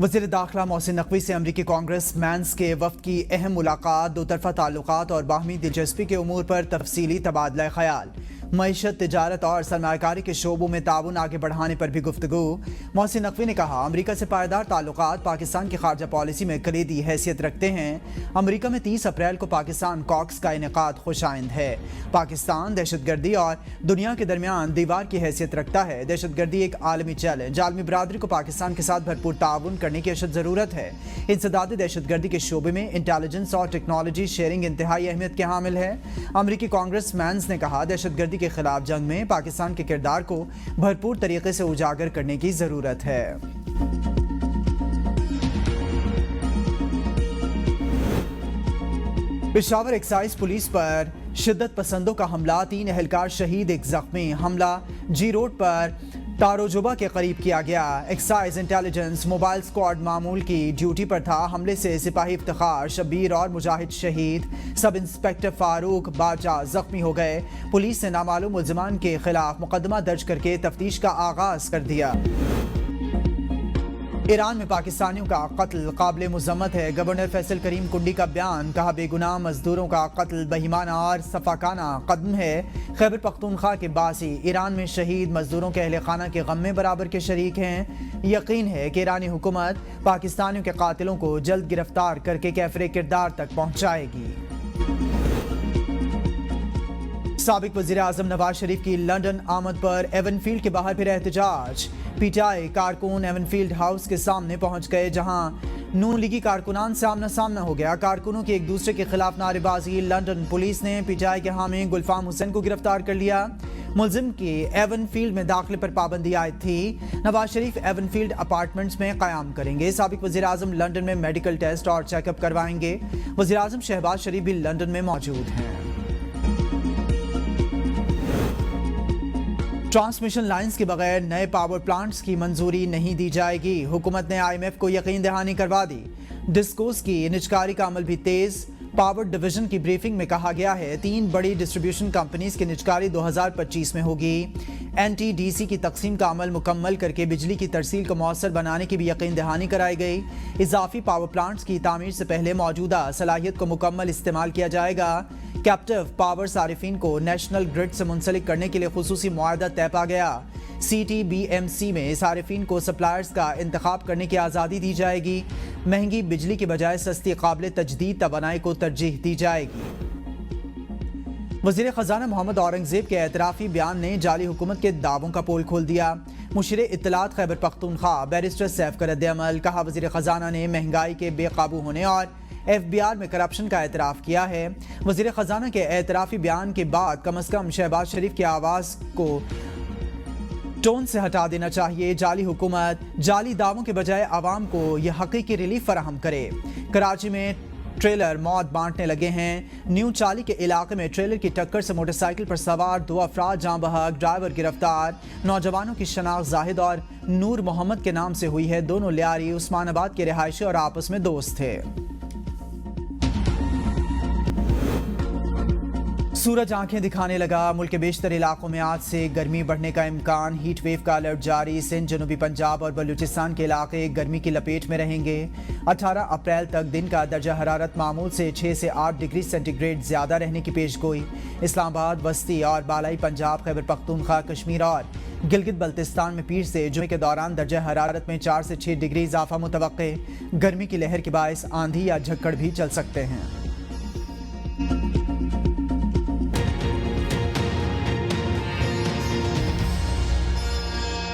वज़ीर दाखिला मोहसिन नकवी से अमरीकी कांग्रेस मैन्स के वफ्द की अहम मुलाकात, दो तरफ़ा ताल्लुकात और बाहमी दिलचस्पी के उमूर पर तफसीली तबादला ख्याल, मईशत, तिजारत और सरमायाकारी के शोबों में ताउन आगे बढ़ाने पर भी गुफ्तगू। मोहसिन नकवी ने कहा, अमरीका से पायदार ताल्लुकात पाकिस्तान की खारजा पॉलिसी में कलीदी हैसियत रखते हैं। अमरीका में 30 अप्रैल को पाकिस्तान कॉक्स का इनेकाद खुशाइंद है। पाकिस्तान दहशतगर्दी और दुनिया के दरमियान दीवार की हैसियत रखता है। दहशतगर्दी एक आलमी चैलेंज, आलमी बरादरी को पाकिस्तान के साथ भरपूर ताउन करने की अशद ज़रूरत है। इंसदाद दहशतगर्दी के शोबे में इंटेलिजेंस और टेक्नोलॉजी शेयरिंग इंतहाई अहमियत के हामिल है। अमरीकी कांग्रेस मैन्स ने कहा, दहशतगर्दी के खिलाफ जंग में पाकिस्तान के किरदार को भरपूर तरीके से उजागर करने की जरूरत है। पेशावर एक्साइज पुलिस पर शिद्दत पसंदों का हमला, 3 एहलकार शहीद, 1 जख्मी। हमला जी रोड पर तारोजुबा के करीब किया गया। एक्साइज इंटेलिजेंस मोबाइल स्क्वाड मामूल की ड्यूटी पर था। हमले से सिपाही इफ्तिखार, शब्बीर और मुजाहिद शहीद, सब इंस्पेक्टर फारूक बाचा जख्मी हो गए। पुलिस ने नामालूम मुल्जिमान के खिलाफ मुकदमा दर्ज करके तफ्तीश का आगाज कर दिया। ईरान में पाकिस्तानियों का कत्ल काबिल मुज़म्मत है। गवर्नर फैसल करीम कुंडी का बयान, कहा बेगुनाह मजदूरों का कत्ल बेईमाना और सफाकाना कदम है। खैबर पख्तूनख्वा के बासी ईरान में शहीद मजदूरों के अहले खाना के गम में बराबर के शरीक हैं। यकीन है कि ईरानी हुकूमत पाकिस्तानियों के कातिलों को जल्द गिरफ्तार करके कैफरे किरदार तक पहुँचाएगी। साबिक वज़ीर आज़म नवाज शरीफ की लंदन आमद पर एवनफील्ड के बाहर फिर एहतजाज। पीटीआई कारकुन एवनफील्ड हाउस के सामने पहुंच गए, जहां नून लीगी कारकुनान से आमना सामना हो गया। कारकुनों की एक दूसरे के खिलाफ नारेबाजी। लंदन पुलिस ने पीटीआई के हामी गुलफाम हुसैन को गिरफ्तार कर लिया। मुलजिम की एवनफील्ड में दाखिले पर पाबंदी आयद थी। नवाज शरीफ एवनफील्ड अपार्टमेंट्स में क़याम करेंगे। साबिक वज़ीर आज़म लंदन में मेडिकल टेस्ट और चेकअप करवाएंगे। वज़ीर आज़म शहबाज शरीफ भी लंदन में मौजूद हैं। ट्रांसमिशन लाइंस के बगैर नए पावर प्लांट्स की मंजूरी नहीं दी जाएगी। हुकूमत ने IMF को यकीन दहानी करवा दी। डिस्कोस की निजकारी का अमल भी तेज। पावर डिवीजन की ब्रीफिंग में कहा गया है, 3 बड़ी डिस्ट्रीब्यूशन कंपनीज की निजकारी 2025 में होगी। NTDC की तकसीम का अमल मुकम्मल करके बिजली की तरसील को मौसर बनाने की भी यकीन दहानी कराई गई। इजाफी पावर प्लांट्स की तामीर से पहले मौजूदा सलाहियत को मुकम्मल इस्तेमाल किया जाएगा। कैप्टिव पावर सारिफिन को नेशनल ग्रिड से मुंसलिक करने के लिए खुसूसी मुआहदा तय पा गया। CTBMC में सारिफिन को सप्लायर्स का इंतखाब करने की आज़ादी दी जाएगी। महंगी बिजली की बजाय सस्ती काबिल तजदीद तवानाई को तरजीह दी जाएगी। वज़ीर ख़ज़ाना मोहम्मद औरंगज़ेब के एतराफ़ी बयान ने जाली हुकूमत के दावों का पोल खोल दिया। मुशीर इत्तलात खैबर पख्तूनख्वा बैरिस्टर सैफ का रद्द-ए-अमल, कहा वज़ीर ख़ज़ाना ने महंगाई के बेकाबू होने और FBR में करप्शन का एतराफ़ किया है। वज़ीर ख़ज़ाना के एतराफ़ी बयान के बाद कम अज़ कम शहबाज शरीफ की आवाज़ को टोन से हटा देना चाहिए। जाली हुकूमत जाली दावों के बजाय आवाम को यह हकीकी रिलीफ फराहम करे। कराची में ट्रेलर मौत बांटने लगे हैं। न्यू चाली के इलाके में ट्रेलर की टक्कर से मोटरसाइकिल पर सवार 2 अफराद जाँ बहक, ड्राइवर गिरफ्तार। नौजवानों की शनाख्त जाहिद और नूर मोहम्मद के नाम से हुई है। दोनों लियारी उस्मानाबाद के रिहायशी और आपस में दोस्त थे। सूरज आंखें दिखाने लगा। मुल्क के बेशतर इलाकों में आज से गर्मी बढ़ने का इम्कान। हीट वेव का अलर्ट जारी। सिंध, जनूबी पंजाब और बलूचिस्तान के इलाके गर्मी की लपेट में रहेंगे। 18 अप्रैल तक दिन का दर्जा हरारत मामूल से 6 से 8 डिग्री सेंटीग्रेड ज्यादा रहने की पेशगोई। इस्लामाबाद, बस्ती और बालाई पंजाब, खैबर पख्तूनख्वा, कश्मीर और गिलगित बल्तिस्तान में पीर से जुमे के दौरान दर्जा हरारत में 4 से 6 डिग्री इजाफा मुतवक्के। गर्मी की लहर के बायस आंधी या झक्कड़ भी चल सकते हैं।